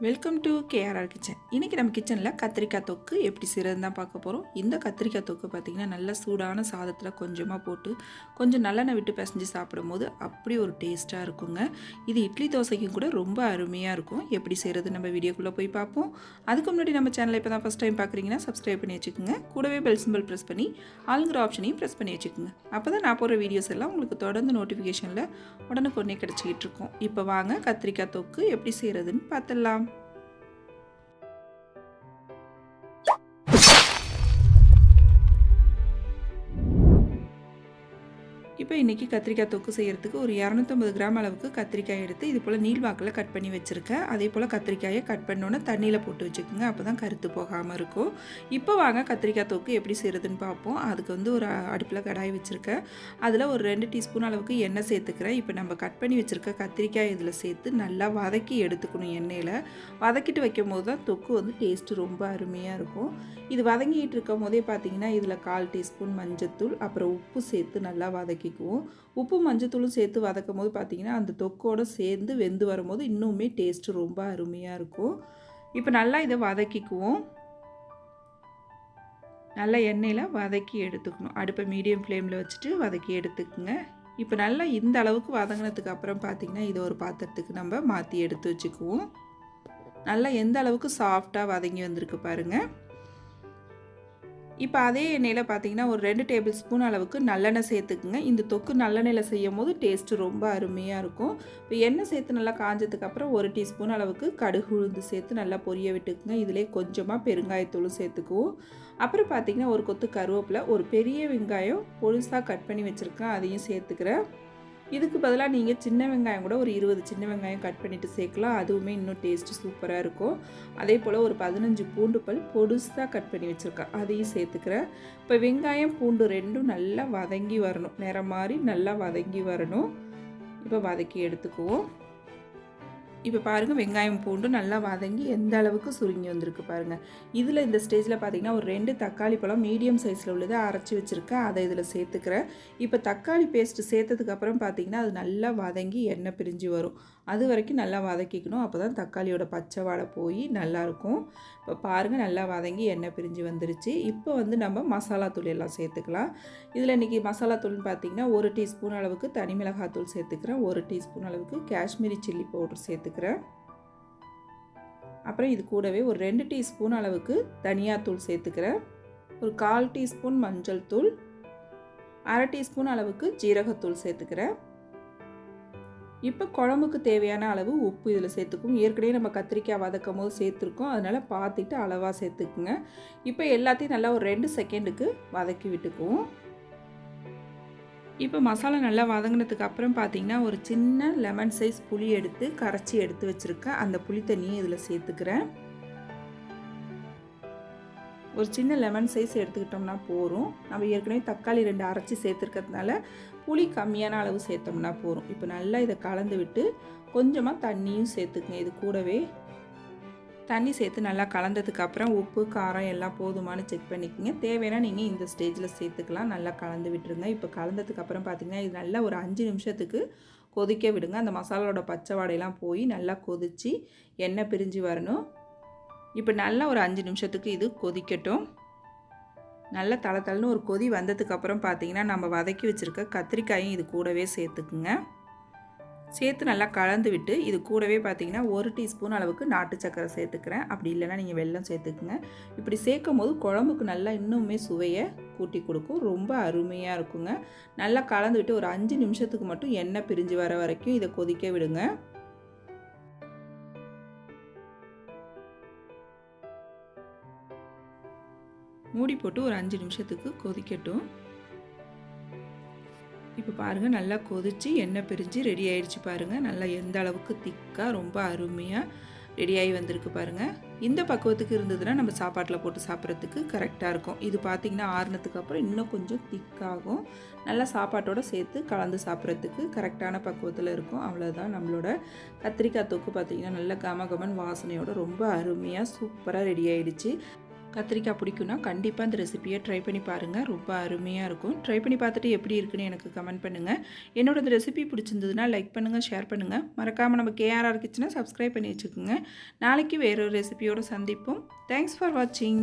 Welcome to KRR kitchen. இன்றைக்கி நம்ம கிச்சனில் கத்திரிக்காய் தொக்கு எப்படி செய்கிறதுன்னு தான் பார்க்க போகிறோம். இந்த கத்திரிக்காய் தொக்கு பார்த்திங்கன்னா நல்ல சூடான சாதத்தில் கொஞ்சமாக போட்டு கொஞ்சம் நல்லெண்ணெய் விட்டு பிசைஞ்சு சாப்பிடும் போது அப்படி ஒரு டேஸ்ட்டாக இருக்குங்க. இது இட்லி தோசைக்கும் கூட ரொம்ப அருமையாக இருக்கும். எப்படி செய்கிறது நம்ம வீடியோக்குள்ளே போய் பார்ப்போம். அதுக்கு முன்னாடி நம்ம சேனலை இப்போ தான் ஃபஸ்ட் டைம் பார்க்குறீங்கன்னா சப்ஸ்கிரைப் பண்ணி வச்சுக்கோங்க. கூடவே பெல் சிம்பிள் ப்ரெஸ் பண்ணி ஆளுங்கிற ஆப்ஷனையும் ப்ரெஸ் பண்ணி வச்சுக்கோங்க. அப்போ தான் நான் போகிற வீடியோஸ் எல்லாம் உங்களுக்கு தொடர்ந்து நோட்டிஃபிகேஷனில் உடனுக்குடனே கிடச்சிக்கிட்டு இருக்கும். இப்போ வாங்க கத்திரிக்காய் தொக்கு எப்படி செய்கிறதுன்னு பார்த்துடலாம். இப்போ இன்றைக்கி கத்திரிக்காய் தொக்கு செய்கிறதுக்கு ஒரு 250 கிராம் அளவுக்கு கத்திரிக்காய் எடுத்து இது போல் நீள்வாக்கில் கட் பண்ணி வச்சுருக்கேன். அதே போல் கத்திரிக்காயை கட் பண்ணோன்னே தண்ணியில் போட்டு வச்சுக்கோங்க. அப்போ தான் கருத்து போகாமல் இருக்கும். இப்போ வாங்க கத்திரிக்காய் தொக்கு எப்படி செய்கிறதுன்னு பார்ப்போம். அதுக்கு வந்து ஒரு அடுப்பில் கடாய் வச்சுருக்கேன். அதில் ஒரு 2 டீஸ்பூன் அளவுக்கு எண்ணெய் சேர்த்துக்கிறேன். இப்போ நம்ம கட் பண்ணி வச்சுருக்க கத்திரிக்காய் இதில் சேர்த்து நல்லா வதக்கி எடுத்துக்கணும். எண்ணெயில் வதக்கிட்டு வைக்கும் போது தான் தொக்கு வந்து டேஸ்ட்டு ரொம்ப அருமையாக இருக்கும். இது வதங்கிட்டு இருக்கும் போதே பார்த்திங்கன்னா இதில் 1/4 டீஸ்பூன் மஞ்சத்தூள் அப்புறம் உப்பு சேர்த்து நல்லா வதக்கிக்குவோம். உப்பு மஞ்சத்தூளும் சேர்த்து வதக்கும் போது பார்த்திங்கன்னா அந்த தொக்கோடு சேர்ந்து வெந்து வரும்போது இன்னுமே டேஸ்ட்டு ரொம்ப அருமையாக இருக்கும். இப்போ நல்லா இதை வதக்கிக்குவோம். நல்லா எண்ணெயில் வதக்கி எடுத்துக்கணும். அடுப்பை மீடியம் ஃப்ளேமில் வச்சுட்டு வதக்கி எடுத்துக்குங்க. இப்போ நல்லா இந்த அளவுக்கு வதங்கினதுக்கு அப்புறம் பார்த்திங்கன்னா இதை ஒரு பாத்திரத்துக்கு நம்ம மாற்றி எடுத்து வச்சுக்குவோம். நல்லா எந்த அளவுக்கு சாஃப்டாக வதங்கி வந்திருக்கு பாருங்கள். இப்போ அதே எண்ணெயில் பார்த்திங்கன்னா ஒரு 2 டேபிள் ஸ்பூன் அளவுக்கு நல்லெண்ணெய் சேர்த்துக்குங்க. இந்த தொக்கு நல்லெண்ணெயில் செய்யும் போது டேஸ்ட்டு ரொம்ப அருமையாக இருக்கும். இப்போ எண்ணெய் சேர்த்து நல்லா காஞ்சதுக்கப்புறம் 1 டீஸ்பூன் அளவுக்கு கடுகு உளுந்து சேர்த்து நல்லா பொரிய விட்டுக்குங்க. இதிலே கொஞ்சமாக பெருங்காயத்தூளும் சேர்த்துக்குவோம். அப்புறம் பார்த்திங்கன்னா ஒரு கொத்து கருவேப்பிலை, ஒரு பெரிய வெங்காயம் பொடிசாக கட் பண்ணி வச்சுருக்கேன், அதையும் சேர்த்துக்கிறேன். இதுக்கு பதிலாக நீங்கள் சின்ன வெங்காயம் கூட ஒரு 20 சின்ன வெங்காயம் கட் பண்ணிவிட்டு சேர்க்கலாம். அதுவுமே இன்னும் டேஸ்ட்டு சூப்பராக இருக்கும். அதே போல் ஒரு 15 பூண்டு பல் பொடுசாக கட் பண்ணி வச்சுருக்கேன், அதையும் சேர்த்துக்கிறேன். இப்போ வெங்காயம் பூண்டு ரெண்டும் நல்லா வதங்கி வரணும். நிறம் மாதிரி நல்லா வதங்கி வரணும். இப்போ வதக்கி எடுத்துக்குவோம். இப்போ பாருங்கள் வெங்காயம் பூண்டு நல்லா வதங்கி எந்த அளவுக்கு சுருங்கி வந்திருக்கு பாருங்கள். இதில் இந்த ஸ்டேஜில் பார்த்திங்கன்னா ஒரு 2 தக்காளி பழம் மீடியம் சைஸில் உள்ளதை அரைச்சி வச்சுருக்கேன், அதை இதில் சேர்த்துக்கிறேன். இப்போ தக்காளி பேஸ்ட்டு சேர்த்ததுக்கப்புறம் பார்த்திங்கன்னா அது நல்லா வதங்கி எண்ணெய் பிரிஞ்சு வரும். அது வரைக்கும் நல்லா வதக்கிக்கணும். அப்போ தான் தக்காளியோட பச்சை வாடை போய் நல்லாயிருக்கும். இப்போ பாருங்கள் நல்லா வதங்கி எண்ணெய் பிரிஞ்சு வந்துருச்சு. இப்போ வந்து நம்ம மசாலா தூள் எல்லாம் சேர்த்துக்கலாம். இதில் இன்றைக்கி மசாலா தூள்னு பார்த்திங்கன்னா 1 டீஸ்பூன் அளவுக்கு தனி மிளகாய் தூள் சேர்த்துக்கிறேன், 1 டீஸ்பூன் அளவுக்கு காஷ்மீரி சில்லி பவுடர் சேர்த்துக்கிறேன். அப்புறம் இது கூடவே ஒரு 2 டீஸ்பூன் அளவுக்கு தனியாத்தூள் சேர்த்துக்கிறேன், ஒரு 1/4 டீஸ்பூன் மஞ்சள் தூள், 1/2 டீஸ்பூன் அளவுக்கு ஜீரகத்தூள் சேர்த்துக்கிறேன். இப்போ குழம்புக்கு தேவையான அளவு உப்பு இதில் சேர்த்துக்கும். ஏற்கனவே நம்ம கத்திரிக்காய் வதக்கும் போது சேர்த்துருக்கோம், அதனால் பார்த்துட்டு அளவாக சேர்த்துக்குங்க. இப்போ எல்லாத்தையும் நல்லா ஒரு 2 செகண்டுக்கு வதக்கி விட்டுக்குவோம். இப்போ மசாலா நல்லா வதங்கினதுக்கு அப்புறம் பார்த்திங்கன்னா ஒரு சின்ன லெமன் சைஸ் புளி எடுத்து கரைச்சி எடுத்து வச்சுருக்கேன், அந்த புளி தண்ணியை இதில் சேர்த்துக்கிறேன். ஒரு சின்ன லெமன் சைஸ் எடுத்துக்கிட்டோம்னா போதும். நம்ம ஏற்கனவே தக்காளி 2 அரைச்சி சேர்த்துருக்கிறதுனால புளி கம்மியான அளவு சேர்த்தோம்னா போதும். இப்போ நல்லா இதை கலந்து விட்டு கொஞ்சமாக தண்ணியும் சேர்த்துக்குங்க. இது கூடவே தண்ணி சேர்த்து நல்லா கலந்ததுக்கப்புறம் உப்பு காரம் எல்லாம் போதுமானு செக் பண்ணிக்கோங்க. தேவைன்னா நீங்கள் இந்த ஸ்டேஜில் சேர்த்துக்கலாம். நல்லா கலந்து விட்டுருங்க. இப்போ கலந்ததுக்கப்புறம் பார்த்திங்கன்னா இது நல்லா ஒரு 5 நிமிஷத்துக்கு கொதிக்க விடுங்க. அந்த மசாலாவோட பச்சை வாடையெல்லாம் போய் நல்லா கொதித்து எண்ணெய் பிரிஞ்சு வரணும். இப்போ நல்லா ஒரு 5 நிமிஷத்துக்கு இது கொதிக்கட்டும். நல்லா தளன்னு ஒரு கொதி வந்ததுக்கப்புறம் பார்த்திங்கன்னா நம்ம வதக்கி வச்சுருக்க கத்திரிக்காயும் இது கூடவே சேர்த்துக்குங்க. சேர்த்து நல்லா கலந்து விட்டு இது கூடவே பார்த்திங்கன்னா 1 டீஸ்பூன் அளவுக்கு நாட்டு சக்கரை சேர்த்துக்கிறேன். அப்படி இல்லைன்னா நீங்கள் வெல்லம் சேர்த்துக்குங்க. இப்படி சேர்க்கும் போது குழம்புக்கு நல்லா இன்னுமே சுவையை கூட்டி கொடுக்கும், ரொம்ப அருமையாக இருக்குங்க. நல்லா கலந்து விட்டு ஒரு 5 நிமிஷத்துக்கு மட்டும் எண்ணெய் பிரிஞ்சு வர வரைக்கும் இதை கொதிக்க விடுங்க. மூடி போட்டு ஒரு 5 நிமிஷத்துக்கு கொதிக்கட்டும். இப்போ பாருங்கள் நல்லா கொதித்து எண்ணெய் பிரிஞ்சு ரெடி ஆகிடுச்சு பாருங்கள். நல்லா எந்த அளவுக்கு திக்காக ரொம்ப அருமையாக ரெடியாகி வந்திருக்கு பாருங்கள். இந்த பக்குவத்துக்கு இருந்ததுன்னா நம்ம சாப்பாட்டில் போட்டு சாப்பிட்றதுக்கு கரெக்டாக இருக்கும். இது பார்த்திங்கன்னா ஆறுனதுக்கு அப்புறம் இன்னும் கொஞ்சம் திக்காகும். நல்லா சாப்பாட்டோடு சேர்த்து கலந்து சாப்பிட்றதுக்கு கரெக்டான பக்குவத்தில் இருக்கும். அவ்வளோதான், நம்மளோட கத்திரிக்காய் தொக்கு பார்த்திங்கன்னா நல்ல கமகமன் வாசனையோட ரொம்ப அருமையாக சூப்பராக ரெடி ஆகிடுச்சு. கத்திரிக்காய் பிடிக்கும்னா கண்டிப்பாக இந்த ரெசிபியை ட்ரை பண்ணி பாருங்கள். ரொம்ப அருமையாக இருக்கும். ட்ரை பண்ணி பார்த்துட்டு எப்படி இருக்குன்னு எனக்கு கமெண்ட் பண்ணுங்கள். என்னோட இந்த ரெசிபி பிடிச்சிருந்ததுன்னா லைக் பண்ணுங்கள், ஷேர் பண்ணுங்கள். மறக்காமல் நம்ம கேஆர்ஆர் கிச்சனை சப்ஸ்கிரைப் பண்ணி வச்சுக்கோங்க. நாளைக்கு வேறொரு ரெசிபியோடு சந்திப்போம். தேங்க்ஸ் ஃபார் வாட்சிங்.